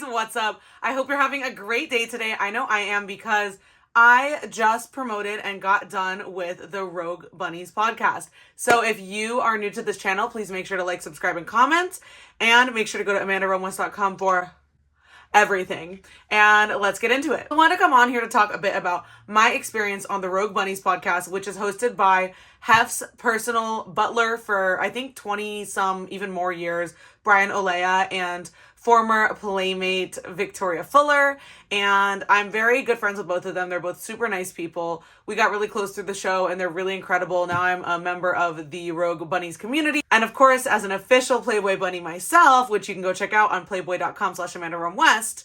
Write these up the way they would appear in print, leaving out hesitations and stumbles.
Bunnies, what's up? I hope you're having a great day today. I know I am because I just promoted and got done with the Rogue Bunnies podcast. So if you are new to this channel, please make sure to like, subscribe, and comment. And make sure to go to amandaromwest.com for everything. And let's get into it. I want to come on here to talk a bit about my experience on the Rogue Bunnies podcast, which is hosted by Hef's personal butler for, I think, 20 some, even more years, Brian Olea, and former playmate Victoria Fuller. And I'm very good friends with both of them. They're both super nice people. We got really close through the show and they're really incredible. Now I'm a member of the Rogue Bunnies community. And of course, as an official Playboy Bunny myself, which you can go check out on playboy.com/AmandaRomeWest,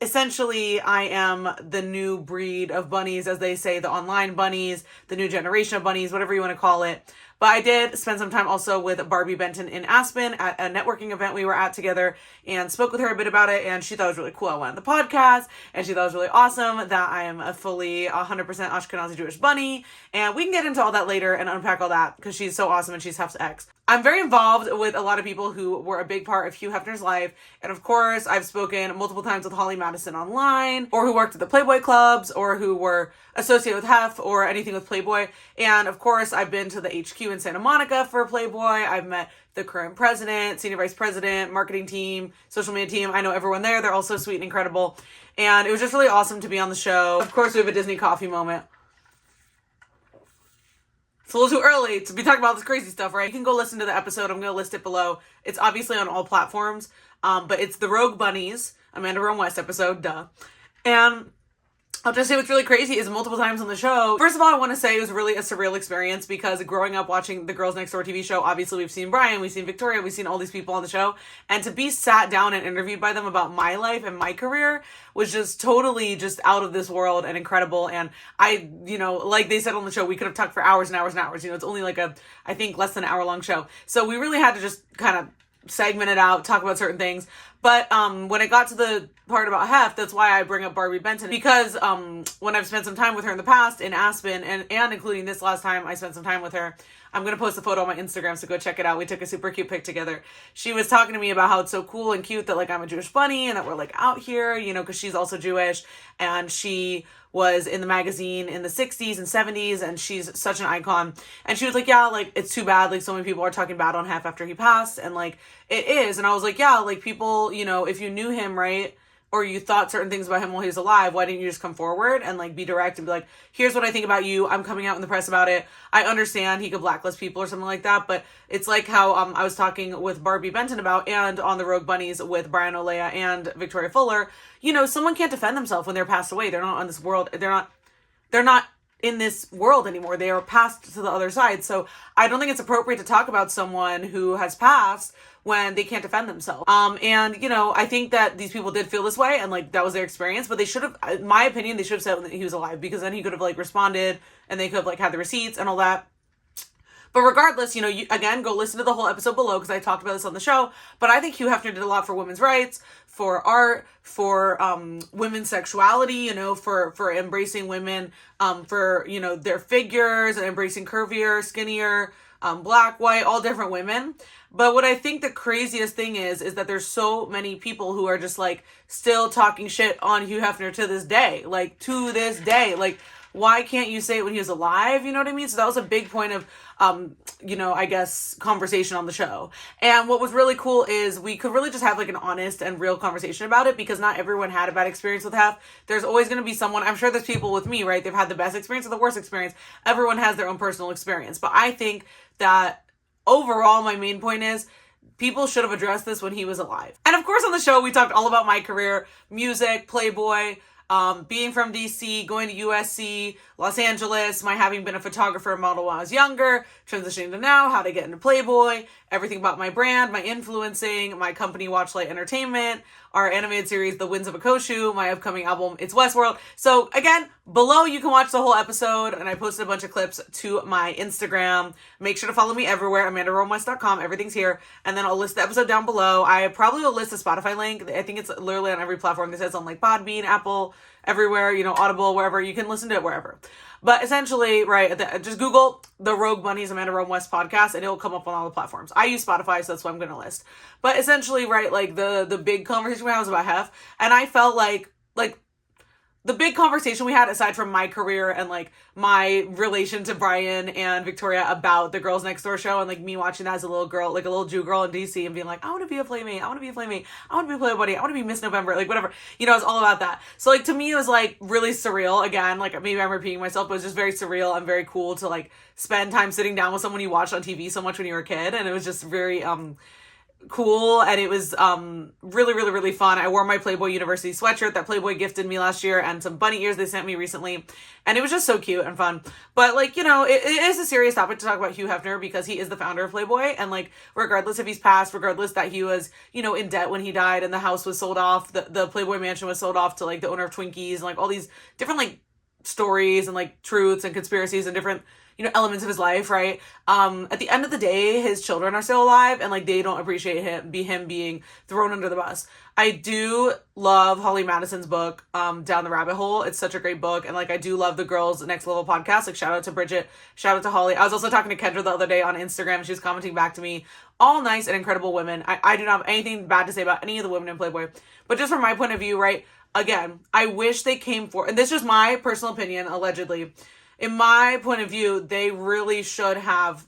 essentially, I am the new breed of bunnies, as they say, the online bunnies, the new generation of bunnies, whatever you want to call it. But I did spend some time also with Barbie Benton in Aspen at a networking event we were at together and spoke with her a bit about it. And she thought it was really cool I went on the podcast. And she thought it was really awesome that I am a fully 100% Ashkenazi Jewish bunny. And we can get into all that later and unpack all that because she's so awesome and she's Hef's ex. I'm very involved with a lot of people who were a big part of Hugh Hefner's life. And of course, I've spoken multiple times with Holly Madison online, or who worked at the Playboy clubs, or who were associated with Hef or anything with Playboy. And of course, I've been to the HQ in Santa Monica for Playboy. I've met the current president, senior vice president, marketing team, social media team. I know everyone there. They're all so sweet and incredible. And it was just really awesome to be on the show. Of course, we have a Disney coffee moment. It's a little too early to be talking about this crazy stuff, right? You can go listen to the episode. I'm going to list it below. It's obviously on all platforms, but it's the Rogue Bunnies, Amanda Rome West episode, duh. And I'll just say what's really crazy is multiple times on the show. First of all, I want to say it was really a surreal experience because growing up watching the Girls Next Door TV show, obviously we've seen Brian, we've seen Victoria, we've seen all these people on the show. And to be sat down and interviewed by them about my life and my career was just totally just out of this world and incredible. And I, like they said on the show, we could have talked for hours and hours and hours. It's only like I think less than an hour long show. So we really had to just kind of segment it out, talk about certain things. But when it got to the part about Hef, that's why I bring up Barbie Benton, because when I've spent some time with her in the past in Aspen, and including this last time I spent some time with her, I'm going to post a photo on my Instagram, so go check it out. We took a super cute pic together. She was talking to me about how it's so cool and cute that I'm a Jewish bunny and that we're out here, because she's also Jewish, and she was in the magazine in the 60s and 70s, and she's such an icon. And she was like, yeah, it's too bad, so many people are talking bad on Hef after he passed, and it is. And I was like, yeah, people, if you knew him, right, or you thought certain things about him while he was alive, why didn't you just come forward and be direct and be like, here's what I think about you, I'm coming out in the press about it. I understand he could blacklist people or something like that, but it's like how I was talking with Barbie Benton about, and on the Rogue Bunnies with Brian Olea and Victoria Fuller, someone can't defend themselves when they're passed away. They're not on this world. They're not in this world anymore. They are passed to the other side. So I don't think it's appropriate to talk about someone who has passed when they can't defend themselves. And I think that these people did feel this way, and that was their experience, but they should have, in my opinion, they should have said that he was alive, because then he could have responded, and they could have had the receipts and all that. But regardless, you, again, go listen to the whole episode below, because I talked about this on the show. But I think Hugh Hefner did a lot for women's rights, for art, for women's sexuality, for embracing women, for, their figures, and embracing curvier, skinnier, black, white, all different women. But what I think the craziest thing is that there's so many people who are just still talking shit on Hugh Hefner to this day. Why can't you say it when he was alive? You know what I mean? So that was a big point of, I guess, conversation on the show. And what was really cool is we could really just have an honest and real conversation about it, because not everyone had a bad experience with Hef. There's always going to be someone, I'm sure there's people with me, right? They've had the best experience or the worst experience. Everyone has their own personal experience. But I think that overall, my main point is people should have addressed this when he was alive. And of course, on the show, we talked all about my career, music, Playboy, being from DC, going to USC, Los Angeles, my having been a photographer and model when I was younger, transitioning to now, how to get into Playboy, everything about my brand, my influencing, my company Watchlight Entertainment, our animated series, The Winds of Akoshu, my upcoming album, It's Westworld. So again, Below, you can watch the whole episode, and I posted a bunch of clips to my Instagram. Make sure to follow me everywhere, amandaromwest.com. Everything's here. And then I'll list the episode down below. I probably will list the Spotify link. I think it's literally on every platform. It says on like Podbean, Apple, everywhere, Audible, wherever. You can listen to it wherever. But essentially, right, just Google the Rogue Bunnies Amanda Rome West podcast, and it'll come up on all the platforms. I use Spotify, so that's what I'm going to list. But essentially, right, like the big conversation we had was about Hef, and I felt like the big conversation we had, aside from my career and like my relation to Brian and Victoria about the Girls Next Door show, and like me watching that as a little girl, like a little Jew girl in DC, and being like, I want to be a playmate, I want to be a playmate, I want to be a Playboy Bunny, I want to be Miss November, like whatever, it's all about that. So like to me it was like really surreal. Again, like maybe I'm repeating myself, but it was just very surreal and very cool to like spend time sitting down with someone you watched on TV so much when you were a kid, and it was just very cool, and it was really, really, really fun. I wore my Playboy University sweatshirt that Playboy gifted me last year, and some bunny ears they sent me recently, and it was just so cute and fun. But like, it is a serious topic to talk about Hugh Hefner, because he is the founder of Playboy, and like regardless if he's passed, regardless that he was in debt when he died, and the house was sold off, the Playboy mansion was sold off to like the owner of Twinkies, and like all these different like stories and like truths and conspiracies and different elements of his life, right? At the end of the day, his children are still alive, and like they don't appreciate him being thrown under the bus. I do love Holly Madison's book, Down the Rabbit Hole. It's such a great book, and like I do love the Girls Next Level podcast. Like shout out to Bridget, shout out to Holly. I was also talking to Kendra the other day on Instagram. She was commenting back to me. All nice and incredible women. I do not have anything bad to say about any of the women in Playboy, but just from my point of view, right? Again, I wish they came for, and this is my personal opinion, allegedly. In my point of view, they really should have,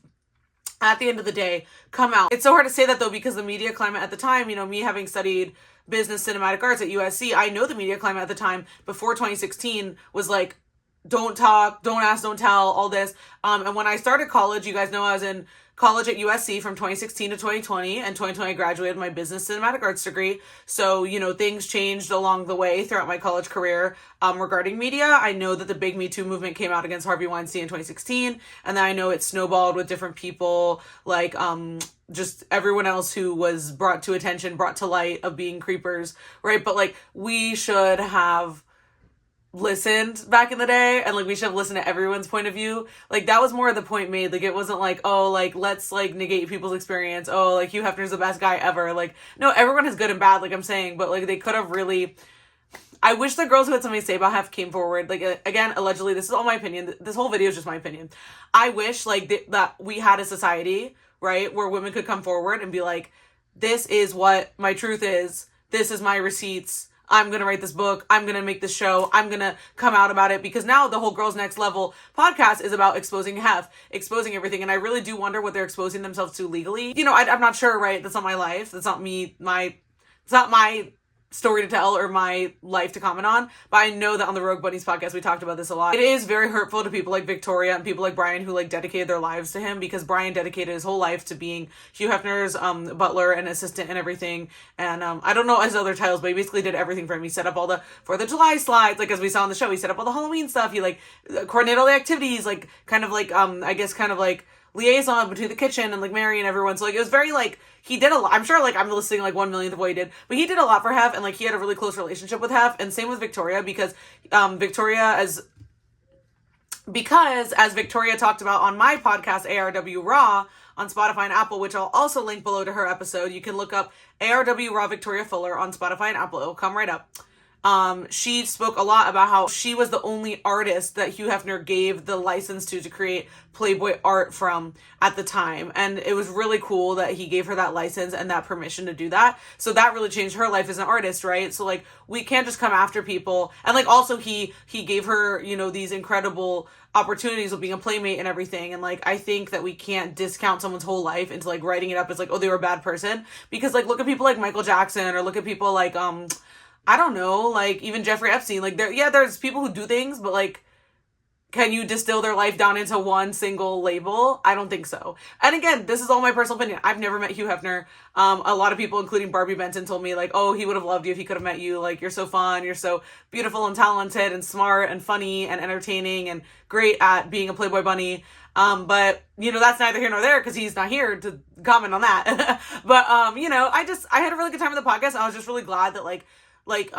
at the end of the day, come out. It's so hard to say that though, because the media climate at the time, me having studied business cinematic arts at USC, I know the media climate at the time before 2016 was like, don't talk, don't ask, don't tell, all this. And when I started college, you guys know I was in college at USC from 2016 to 2020, and 2020 I graduated my business cinematic arts degree. So, things changed along the way throughout my college career regarding media. I know that the big Me Too movement came out against Harvey Weinstein in 2016, and then I know it snowballed with different people, like just everyone else who was brought to attention, brought to light of being creepers, right? But like, we should have listened back in the day, and like we should have listened to everyone's point of view. Like that was more of the point made. Like it wasn't like, oh, like let's like negate people's experience, oh, like Hugh Hefner's the best guy ever. Like no, everyone is good and bad, like I'm saying, but like they could have really, I wish the girls who had something to say about Hef came forward. Like again, allegedly, this is all my opinion, this whole video is just my opinion. I wish like that we had a society, right, where women could come forward and be like, this is what my truth is, this is my receipts, I'm going to write this book, I'm going to make this show, I'm going to come out about it, because now the whole Girls Next Level podcast is about exposing Hef, exposing everything, and I really do wonder what they're exposing themselves to legally. I'm not sure, right? That's not my life. That's not me, it's not my story to tell or my life to comment on, but I know that on the Rogue Bunnies podcast we talked about this a lot. It is very hurtful to people like Victoria and people like Brian who like dedicated their lives to him, because Brian dedicated his whole life to being Hugh Hefner's butler and assistant and everything, and I don't know his other titles, but he basically did everything for him. He set up all the 4th of July slides, like as we saw on the show, he set up all the Halloween stuff, he like coordinated all the activities, like kind of like liaison between the kitchen and like Mary and everyone. So like it was very like, he did a lot. I'm sure like I'm listing like 1 millionth of what he did, but he did a lot for Hef, and like he had a really close relationship with Hef, and same with Victoria, because Victoria as Victoria talked about on my podcast ARW Raw on Spotify and Apple, which I'll also link below to her episode. You can look up ARW Raw Victoria Fuller on Spotify and Apple. It'll come right up. She spoke a lot about how she was the only artist that Hugh Hefner gave the license to create Playboy art from at the time. And it was really cool that he gave her that license and that permission to do that. So that really changed her life as an artist, right? So like, we can't just come after people. And like, also he gave her, these incredible opportunities of being a playmate and everything. And like, I think that we can't discount someone's whole life into like writing it up as like, oh, they were a bad person. Because like, look at people like Michael Jackson, or look at people like, I don't know, like even Jeffrey Epstein, like there's people who do things, but like, can you distill their life down into one single label? I don't think so. And again, this is all my personal opinion. I've never met Hugh Hefner. A lot of people, including Barbie Benton, told me like, oh, he would have loved you if he could have met you. Like, you're so fun. You're so beautiful and talented and smart and funny and entertaining and great at being a Playboy bunny. But that's neither here nor there, because he's not here to comment on that. But, I had a really good time with the podcast. I was just really glad that like, like,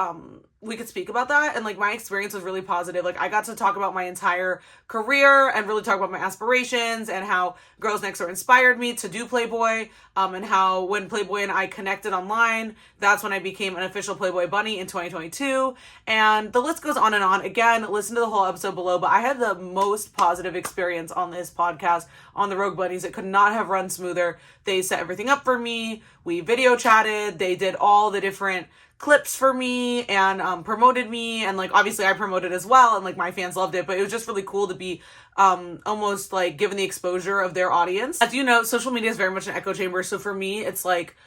we could speak about that. And like, my experience was really positive. Like, I got to talk about my entire career and really talk about my aspirations and how Girls Next Door inspired me to do Playboy. And how when Playboy and I connected online, that's when I became an official Playboy bunny in 2022. And the list goes on and on. Again, listen to the whole episode below, but I had the most positive experience on this podcast on the Rogue Bunnies. It could not have run smoother. They set everything up for me. We video chatted. They did all the different clips for me and promoted me, and like obviously I promoted as well, and like my fans loved it. But it was just really cool to be almost like given the exposure of their audience. As you know, social media is very much an echo chamber, so for me it's like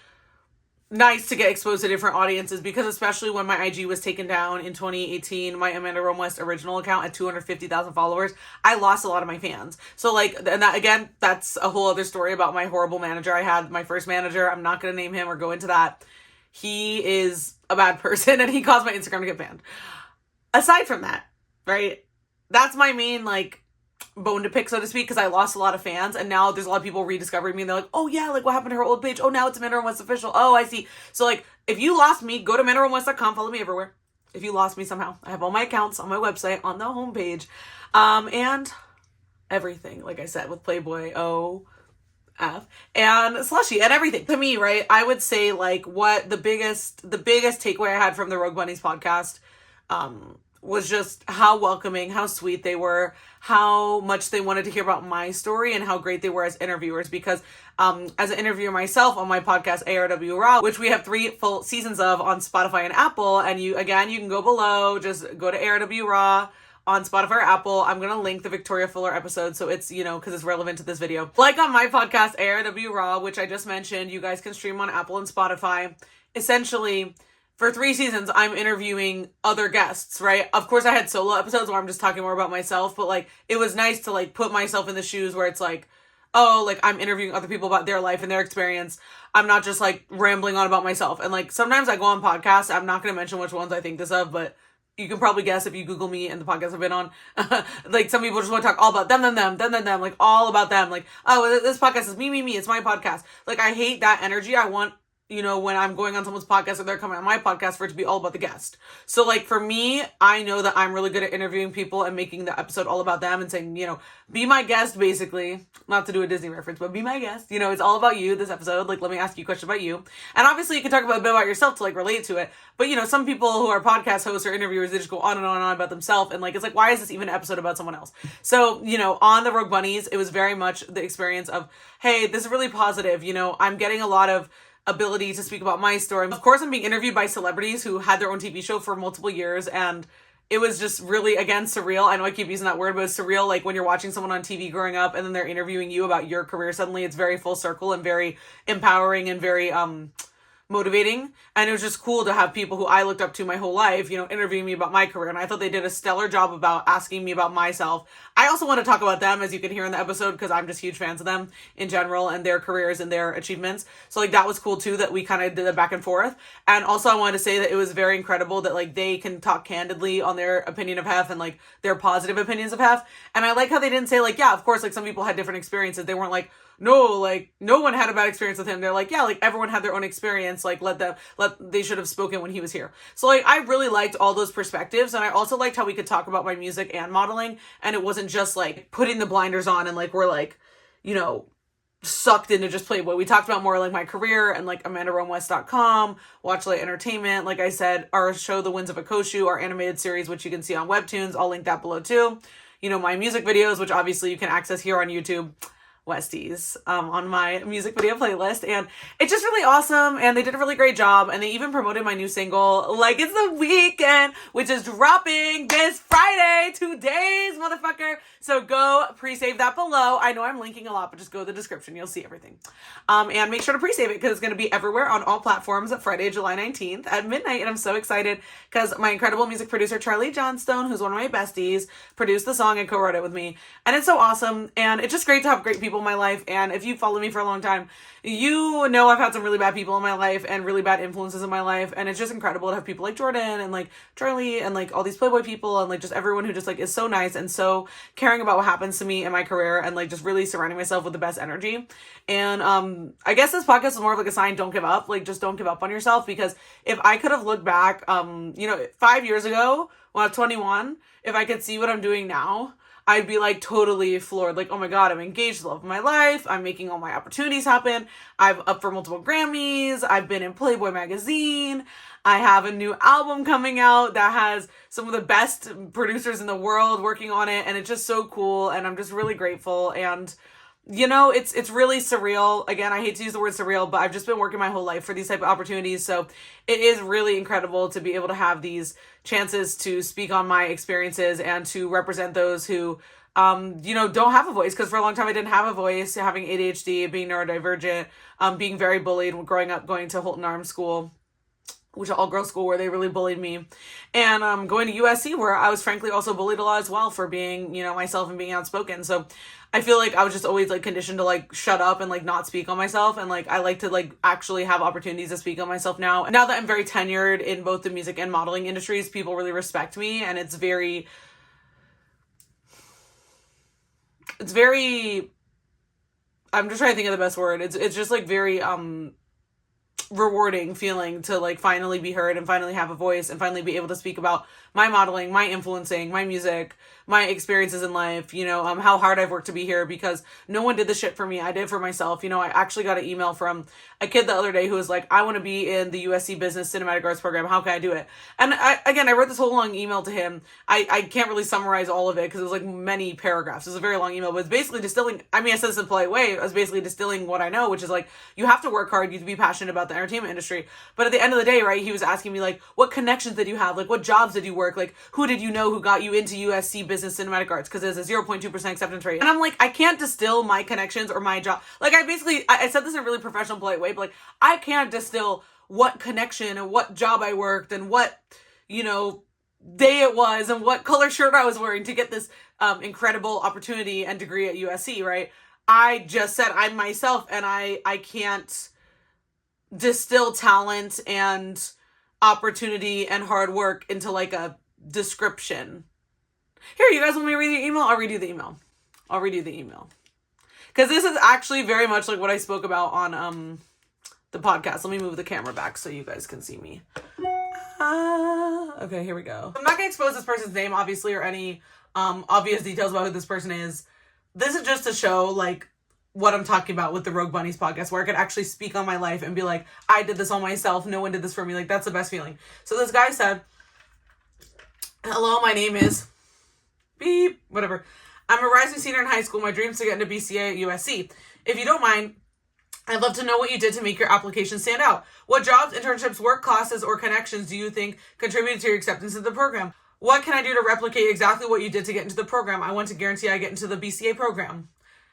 nice to get exposed to different audiences, because especially when my IG was taken down in 2018, my Amanda Rome West original account at 250,000 followers, I lost a lot of my fans. So like, and that again, that's a whole other story about my horrible manager I had, my first manager. I'm not going to name him or go into that. He is a bad person and he caused my Instagram to get banned. Aside from that, right? That's my main like bone to pick, so to speak, because I lost a lot of fans, and now there's a lot of people rediscovering me and they're like, oh yeah, like what happened to her old page? Oh, now it's Amanda Rome West official. Oh, I see. So like, if you lost me, go to AmandaRomeWest.com, follow me everywhere. If you lost me somehow, I have all my accounts on my website on the homepage, and everything, like I said, with Playboy, and Slushy and everything. To me, right, I would say like what the biggest takeaway I had from the Rogue Bunnies podcast was just how welcoming, how sweet they were, how much they wanted to hear about my story, and how great they were as interviewers. Because as an interviewer myself on my podcast ARW Raw, which we have 3 full seasons of on Spotify and Apple, and you can go below, just go to ARW Raw on Spotify or Apple. I'm going to link the Victoria Fuller episode, so it's, because it's relevant to this video. Like on my podcast, ARW Raw, which I just mentioned, you guys can stream on Apple and Spotify. Essentially, for 3 seasons, I'm interviewing other guests, right? Of course, I had solo episodes where I'm just talking more about myself, but like, it was nice to like put myself in the shoes where it's like, oh, like I'm interviewing other people about their life and their experience. I'm not just like rambling on about myself. And like, sometimes I go on podcasts, I'm not going to mention which ones I think this of, but you can probably guess if you Google me and the podcast I've been on. Like, some people just want to talk all about them, like all about them. Like, oh, this podcast is me, it's my podcast. Like, I hate that energy. I want, when I'm going on someone's podcast or they're coming on my podcast, for it to be all about the guest. So like, for me, I know that I'm really good at interviewing people and making the episode all about them and saying, be my guest, basically. Not to do a Disney reference, but be my guest. It's all about you, this episode. Like, let me ask you a question about you. And obviously you can talk a bit about yourself to like relate to it. But some people who are podcast hosts or interviewers, they just go on and on and on about themselves. And like, it's like, why is this even an episode about someone else? So, on the Rogue Bunnies, it was very much the experience of, hey, this is really positive. I'm getting a lot of ability to speak about my story. Of course, I'm being interviewed by celebrities who had their own TV show for multiple years, and it was just really, again, surreal. I know I keep using that word, but it's surreal. Like when you're watching someone on TV growing up and then they're interviewing you about your career, suddenly it's very full circle and very empowering and very motivating. And it was just cool to have people who I looked up to my whole life, interviewing me about my career. And I thought they did a stellar job about asking me about myself. I also want to talk about them, as you can hear in the episode, because I'm just huge fans of them in general and their careers and their achievements. So like, that was cool too, that we kind of did a back and forth. And also I wanted to say that it was very incredible that like they can talk candidly on their opinion of Hef and like their positive opinions of Hef. And I like how they didn't say like, yeah, of course, like some people had different experiences. They weren't like, no, like no one had a bad experience with him. They're like, yeah, like everyone had their own experience. Like they should have spoken when he was here. So like, I really liked all those perspectives. And I also liked how we could talk about my music and modeling. And it wasn't just like putting the blinders on and like, we're like, sucked into just Playboy. We talked about more like my career and like AmandaRomeWest.com, Watchlight Entertainment. Like I said, our show, The Winds of Akoshu, our animated series, which you can see on Webtoons. I'll link that below too. My music videos, which obviously you can access here on YouTube. Westies on my music video playlist, and it's just really awesome, and they did a really great job, and they even promoted my new single like it's the weekend, which is dropping this Friday, 2 days, motherfucker. So go pre-save that below. I know I'm linking a lot, but just go to the description, you'll see everything. And make sure to pre-save it because it's going to be everywhere on all platforms at Friday, July 19th at midnight, and I'm so excited because my incredible music producer Charlie Johnstone, who's one of my besties, produced the song and co-wrote it with me, and it's so awesome, and it's just great to have great people people in my life, and if you follow me for a long time, you know I've had some really bad people in my life and really bad influences in my life, and it's just incredible to have people like Jordan and like Charlie and like all these Playboy people and like just everyone who just like is so nice and so caring about what happens to me in my career and like just really surrounding myself with the best energy. And I guess this podcast is more of like a sign, don't give up, like just don't give up on yourself, because if I could have looked back 5 years ago when I was 21, if I could see what I'm doing now, I'd be like totally floored. Like, oh my God, I'm engaged to the love of my life. I'm making all my opportunities happen. I'm up for multiple Grammys. I've been in Playboy magazine. I have a new album coming out that has some of the best producers in the world working on it. And it's just so cool. And I'm just really grateful. And it's really surreal. Again, I hate to use the word surreal, but I've just been working my whole life for these type of opportunities. So it is really incredible to be able to have these chances to speak on my experiences and to represent those who, don't have a voice. Because for a long time I didn't have a voice, having ADHD, being neurodivergent, being very bullied, growing up, going to Holton Arms School, which is all girls school where they really bullied me, and going to USC where I was frankly also bullied a lot as well for being, myself and being outspoken. So I feel like I was just always like conditioned to like shut up and like not speak on myself, and like I like to like actually have opportunities to speak on myself now. Now that I'm very tenured in both the music and modeling industries, people really respect me, and it's very I'm just trying to think of the best word. It's just like very rewarding feeling to like finally be heard and finally have a voice and finally be able to speak about my modeling, my influencing, my music, my experiences in life, how hard I've worked to be here, because no one did this shit for me. I did it for myself. I actually got an email from a kid the other day who was like, I want to be in the USC Business Cinematic Arts program. How can I do it? And I wrote this whole long email to him. I can't really summarize all of it because it was like many paragraphs. It was a very long email, but it's basically distilling. I mean, I said this in a polite way. I was basically distilling what I know, which is like, you have to work hard. You have to be passionate about the entertainment industry. But at the end of the day, right, he was asking me like, what connections did you have? Like, what jobs did you work? Like, who did you know who got you into USC Business Cinematic Arts? Because there's a 0.2% acceptance rate. And I'm like, I can't distill my connections or my job. Like, I said this in a really professional, polite way, but like, I can't distill what connection and what job I worked and what, day it was and what color shirt I was wearing to get this incredible opportunity and degree at USC, right? I just said I'm myself, and I can't distill talent and opportunity and hard work into like a description. Here, you guys want me to read the email? I'll read you the email. Because this is actually very much like what I spoke about on the podcast. Let me move the camera back so you guys can see me. Okay, here we go. I'm not going to expose this person's name, obviously, or any obvious details about who this person is. This is just to show, like, what I'm talking about with the Rogue Bunnies podcast, where I could actually speak on my life and be like, I did this all myself. No one did this for me. Like, that's the best feeling. So this guy said, hello, my name is beep, whatever. I'm a rising senior in high school. My dream is to get into BCA at USC. If you don't mind, I'd love to know what you did to make your application stand out. What jobs, internships, work classes, or connections do you think contributed to your acceptance of the program? What can I do to replicate exactly what you did to get into the program? I want to guarantee I get into the BCA program.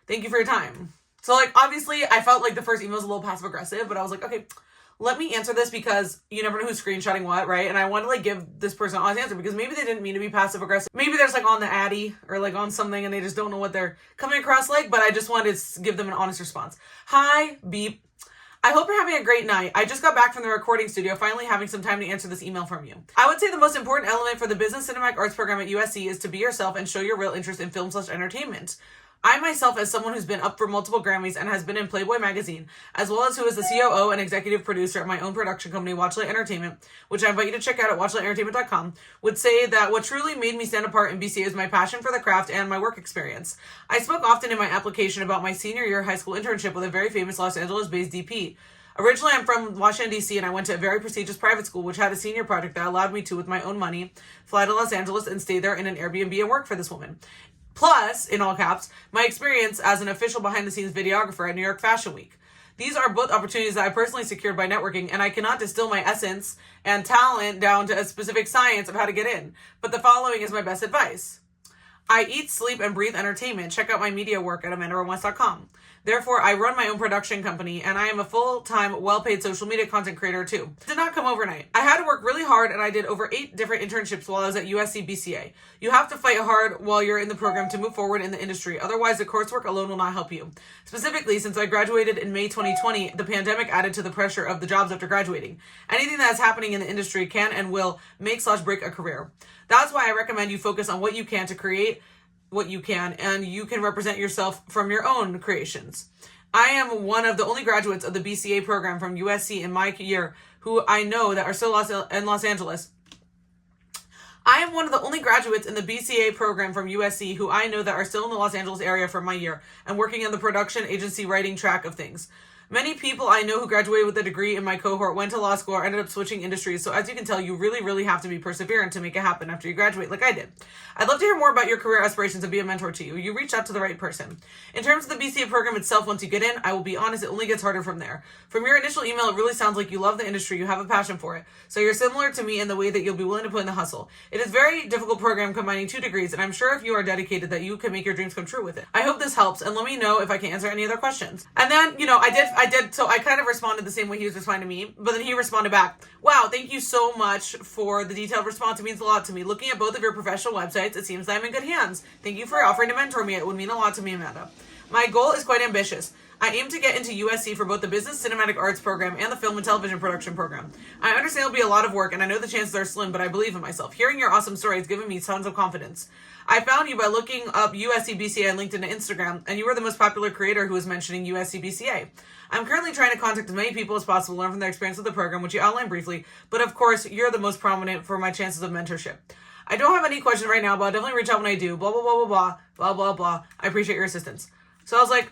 Thank you for your time. So, like, obviously, I felt like the first email was a little passive-aggressive, but I was like, okay, let me answer this, because you never know who's screenshotting what, right? And I want to, like, give this person an honest answer, because maybe they didn't mean to be passive-aggressive. Maybe they're just, like, on the Addy or, like, on something, and they just don't know what they're coming across like, but I just wanted to give them an honest response. Hi, beep. I hope you're having a great night. I just got back from the recording studio, finally having some time to answer this email from you. I would say the most important element for the Business Cinematic Arts program at USC is to be yourself and show your real interest in film/entertainment. I myself, as someone who's been up for multiple Grammys and has been in Playboy magazine, as well as who is the COO and executive producer at my own production company, Watchlight Entertainment, which I invite you to check out at watchlightentertainment.com, would say that what truly made me stand apart in BCA is my passion for the craft and my work experience. I spoke often in my application about my senior year high school internship with a very famous Los Angeles-based DP. Originally, I'm from Washington, D.C., and I went to a very prestigious private school, which had a senior project that allowed me to, with my own money, fly to Los Angeles and stay there in an Airbnb and work for this woman. Plus, in all caps, my experience as an official behind-the-scenes videographer at New York Fashion Week. These are both opportunities that I personally secured by networking, and I cannot distill my essence and talent down to a specific science of how to get in. But the following is my best advice. I eat, sleep, and breathe entertainment. Check out my media work at AmandaRomWest.com. Therefore, I run my own production company, and I am a full-time, well-paid social media content creator too. It did not come overnight. I had to work really hard, and I did over 8 different internships while I was at USC BCA. You have to fight hard while you're in the program to move forward in the industry. Otherwise, the coursework alone will not help you. Specifically, since I graduated in May 2020, the pandemic added to the pressure of the jobs after graduating. Anything that is happening in the industry can and will make/break a career. That's why I recommend you focus on what you can to create what you can, and you can represent yourself from your own creations. I am one of the only graduates of the BCA program from USC in my year who I know that are still in Los Angeles. I am one of the only graduates in the BCA program from USC who I know that are still in the Los Angeles area from my year and working in the production agency writing track of things. Many people I know who graduated with a degree in my cohort went to law school or ended up switching industries, so as you can tell, you really, really have to be perseverant to make it happen after you graduate, like I did. I'd love to hear more about your career aspirations and be a mentor to you. You reached out to the right person. In terms of the BCA program itself, once you get in, I will be honest, it only gets harder from there. From your initial email, it really sounds like you love the industry, you have a passion for it, so you're similar to me in the way that you'll be willing to put in the hustle. It is a very difficult program combining 2 degrees, and I'm sure if you are dedicated that you can make your dreams come true with it. I hope this helps, and let me know if I can answer any other questions. And then, so I kind of responded the same way he was responding to me, but then he responded back, wow, thank you so much for the detailed response. It means a lot to me. Looking at both of your professional websites, it seems that I'm in good hands. Thank you for offering to mentor me. It would mean a lot to me, Amanda. My goal is quite ambitious. I aim to get into USC for both the Business Cinematic Arts program and the Film and Television Production program. I understand it'll be a lot of work, and I know the chances are slim, but I believe in myself. Hearing your awesome story has given me tons of confidence. I found you by looking up USC BCA on LinkedIn and Instagram, and you were the most popular creator who was mentioning USC BCA. I'm currently trying to contact as many people as possible to learn from their experience with the program, which you outlined briefly, but of course, you're the most prominent for my chances of mentorship. I don't have any questions right now, but I'll definitely reach out when I do. Blah, blah, blah, blah, blah, blah, blah, blah. I appreciate your assistance. So I was like,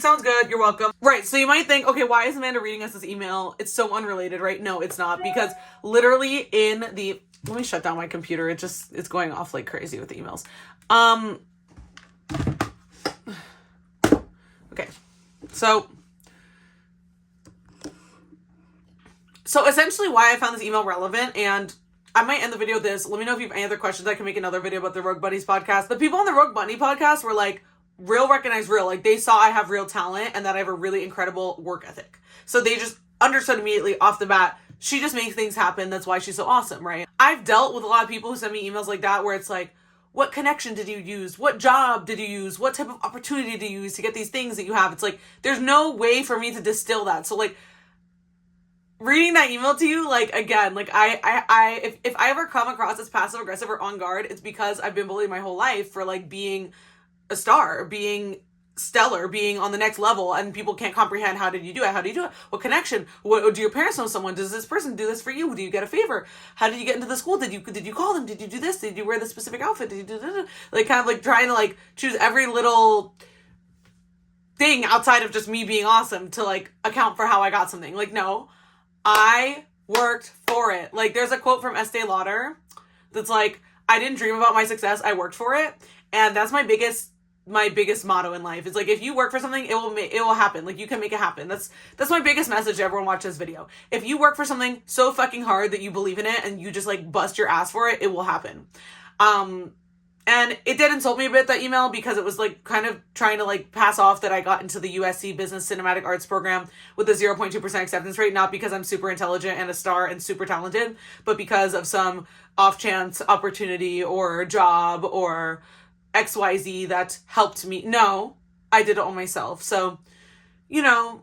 sounds good. You're welcome. Right. So you might think, okay, why is Amanda reading us this email? It's so unrelated, right? No, it's not, because literally let me shut down my computer. It's going off like crazy with the emails. Okay. So essentially why I found this email relevant, and I might end the video with this. Let me know if you have any other questions. I can make another video about the Rogue Bunnies podcast. The people on the Rogue Bunny podcast were like, real recognize real. Like, they saw I have real talent and that I have a really incredible work ethic. So they just understood immediately off the bat, she just makes things happen. That's why she's so awesome, right? I've dealt with a lot of people who send me emails like that where it's like, what connection did you use? What job did you use? What type of opportunity did you use to get these things that you have? It's like, there's no way for me to distill that. So like, reading that email to you, like, again, like, if I ever come across as passive aggressive or on guard, it's because I've been bullied my whole life for like being a star, being stellar, being on the next level, and people can't comprehend, how did you do it? How do you do it? What connection? What, do your parents know someone? Does this person do this for you? Do you get a favor? How did you get into the school? Did you call them? Did you do this? Did you wear this specific outfit? Did you do like, kind of like trying to like choose every little thing outside of just me being awesome to like account for how I got something. Like, no, I worked for it. Like, there's a quote from Estee Lauder that's like, I didn't dream about my success, I worked for it. And that's my biggest motto in life. It's like, if you work for something, it will happen. Like, you can make it happen. That's my biggest message to everyone watch this video. If you work for something so fucking hard that you believe in it and you just like bust your ass for it, it will happen. And it did insult me a bit, that email, because it was like kind of trying to like pass off that I got into the USC Business Cinematic Arts program with a 0.2% acceptance rate, not because I'm super intelligent and a star and super talented, but because of some off chance opportunity or job or XYZ that helped me. No, I did it all myself. So, you know,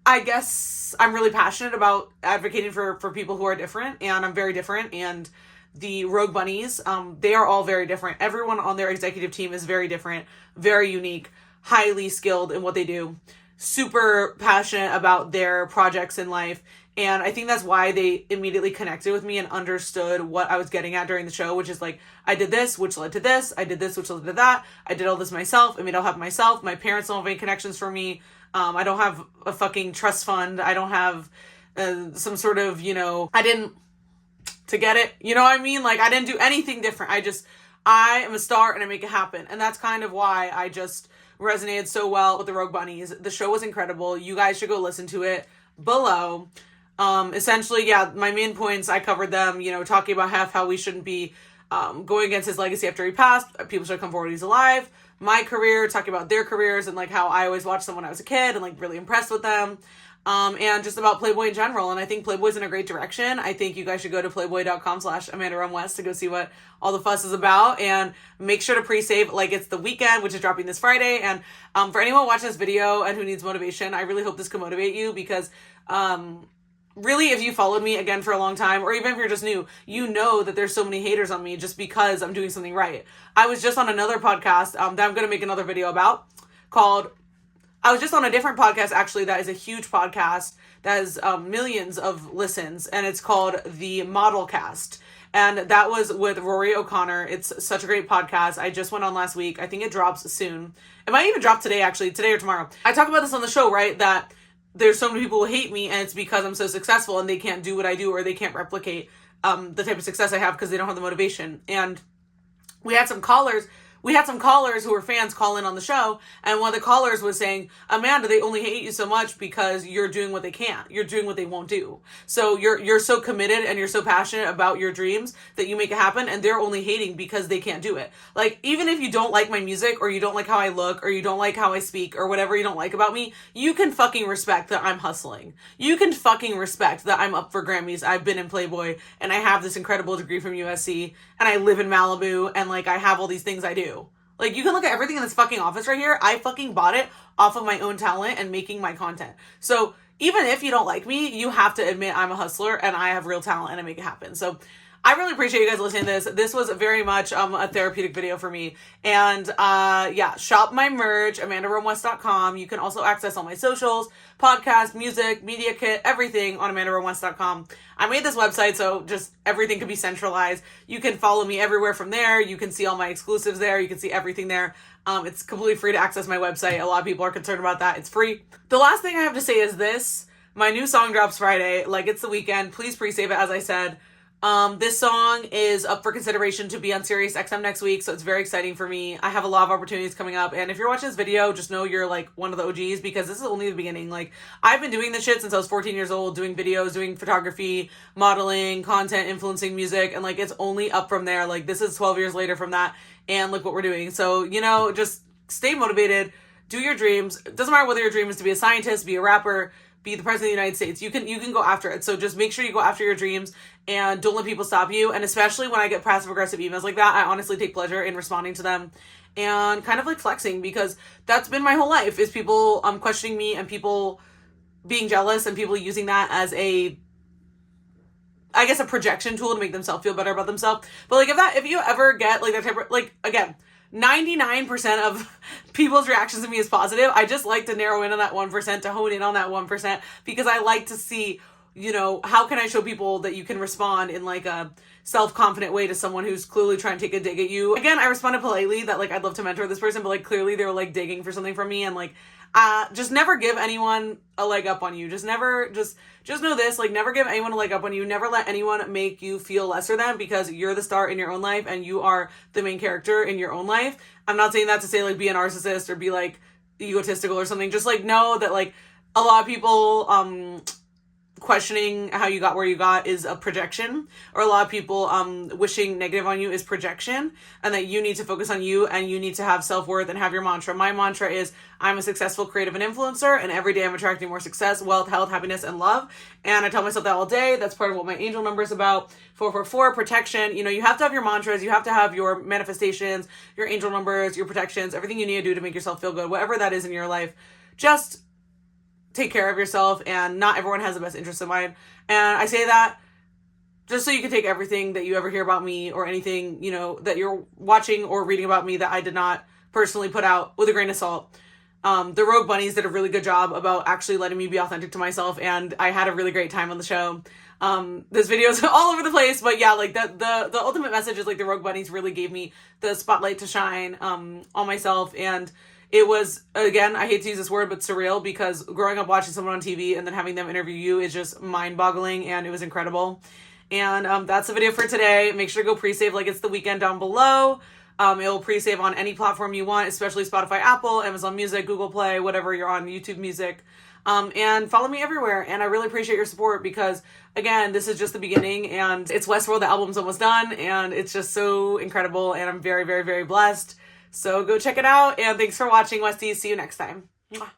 I guess I'm really passionate about advocating for people who are different, and I'm very different, and the Rogue Bunnies, they are all very different. Everyone on their executive team is very different, very unique, highly skilled in what they do, super passionate about their projects in life. And I think that's why they immediately connected with me and understood what I was getting at during the show, which is like, I did this, which led to this. I did this, which led to that. I did all this myself. I made it all happen myself. My parents don't have any connections for me. I don't have a fucking trust fund. I don't have some sort of, to get it, you know what I mean? Like, I didn't do anything different. I am a star and I make it happen. And that's kind of why I just resonated so well with the Rogue Bunnies. The show was incredible. You guys should go listen to it below. Essentially, yeah, my main points, I covered them, talking about how we shouldn't be going against his legacy after he passed. People should come forward, he's alive. My career, talking about their careers and like how I always watched them when I was a kid and like really impressed with them. And just about Playboy in general. And I think Playboy's in a great direction. I think you guys should go to playboy.com/AmandaRunWest to go see what all the fuss is about, and make sure to pre-save, like, it's the weekend, which is dropping this Friday. And for anyone watching this video and who needs motivation, I really hope this can motivate you, because really, if you followed me again for a long time, or even if you're just new, you know that there's so many haters on me just because I'm doing something right. I was just on another podcast that I'm going to make another video about I was just on a different podcast, actually, that is a huge podcast that has millions of listens, and it's called The Model Cast. And that was with Rory O'Connor. It's such a great podcast. I just went on last week. I think it drops soon. It might even drop today, actually, today or tomorrow. I talk about this on the show, right, that there's so many people who hate me, and it's because I'm so successful and they can't do what I do, or they can't replicate the type of success I have because they don't have the motivation. And we had some callers who were fans call in on the show, and one of the callers was saying, Amanda, they only hate you so much because you're doing what they can't. You're doing what they won't do. So you're so committed and you're so passionate about your dreams that you make it happen, and they're only hating because they can't do it. Like, even if you don't like my music, or you don't like how I look, or you don't like how I speak, or whatever you don't like about me, you can fucking respect that I'm hustling. You can fucking respect that I'm up for Grammys, I've been in Playboy, and I have this incredible degree from USC, and I live in Malibu, and like I have all these things I do. Like, you can look at everything in this fucking office right here. I fucking bought it off of my own talent and making my content. So even if you don't like me, you have to admit I'm a hustler and I have real talent and I make it happen. So I really appreciate you guys listening to this. This was very much a therapeutic video for me. And yeah, shop my merch, AmandaRunWest.com. You can also access all my socials, podcast, music, media kit, everything on AmandaRunWest.com. I made this website so just everything could be centralized. You can follow me everywhere from there. You can see all my exclusives there. You can see everything there. It's completely free to access my website. A lot of people are concerned about that. It's free. The last thing I have to say is this. My new song drops Friday. Like, it's the weekend. Please pre-save it, as I said. This song is up for consideration to be on Sirius XM next week, so it's very exciting for me. I have a lot of opportunities coming up, and if you're watching this video, just know you're like one of the OGs, because this is only the beginning. Like, I've been doing this shit since I was 14 years old, doing videos, doing photography, modeling, content, influencing music, and like, it's only up from there. Like, this is 12 years later from that, and look what we're doing. So, you know, just stay motivated, do your dreams. It doesn't matter whether your dream is to be a scientist, be a rapper, be the president of the United States. You can go after it. So just make sure you go after your dreams and don't let people stop you. And especially when I get passive aggressive emails like that, I honestly take pleasure in responding to them and kind of like flexing, because that's been my whole life, is people questioning me and people being jealous and people using that as a projection tool to make themselves feel better about themselves. But like, if you ever get like that type of, like, again, 99% of people's reactions to me is positive. I just like to narrow in on that 1%, to hone in on that 1%, because I like to see, you know, how can I show people that you can respond in like a self-confident way to someone who's clearly trying to take a dig at you. Again, I responded politely that like, I'd love to mentor this person, but like, clearly they were like digging for something from me, and like, just never give anyone a leg up on you. Just know this, like, never give anyone a leg up on you. Never let anyone make you feel lesser than, because you're the star in your own life and you are the main character in your own life. I'm not saying that to say like be a narcissist or be like egotistical or something. Just like know that like a lot of people questioning how you got where you got is a projection, or a lot of people wishing negative on you is projection, and that you need to focus on you, and you need to have self-worth and have your mantra. My mantra is I'm a successful creative and influencer, and every day I'm attracting more success, wealth, health, happiness, and love. And I tell myself that all day. That's part of what my angel number is about. 444, protection. You know, you have to have your mantras, you have to have your manifestations, your angel numbers, your protections, everything you need to do to make yourself feel good, whatever that is in your life. Just take care of yourself, and not everyone has the best interest in mind. And I say that just so you can take everything that you ever hear about me, or anything, you know, that you're watching or reading about me that I did not personally put out, with a grain of salt. The Rogue Bunnies did a really good job about actually letting me be authentic to myself, and I had a really great time on the show. This video is all over the place, but yeah, like the ultimate message is like the Rogue Bunnies really gave me the spotlight to shine on myself. And it was, again, I hate to use this word, but surreal, because growing up watching someone on TV and then having them interview you is just mind-boggling, and it was incredible. And that's the video for today. Make sure to go pre-save like it's the weekend down below. It'll pre-save on any platform you want, especially Spotify, Apple, Amazon Music, Google Play, whatever you're on, YouTube Music. And follow me everywhere. And I really appreciate your support because, again, this is just the beginning and it's Westworld. The album's almost done and it's just so incredible. And I'm very, very, very blessed. So go check it out. And thanks for watching, Westies. See you next time. Mwah.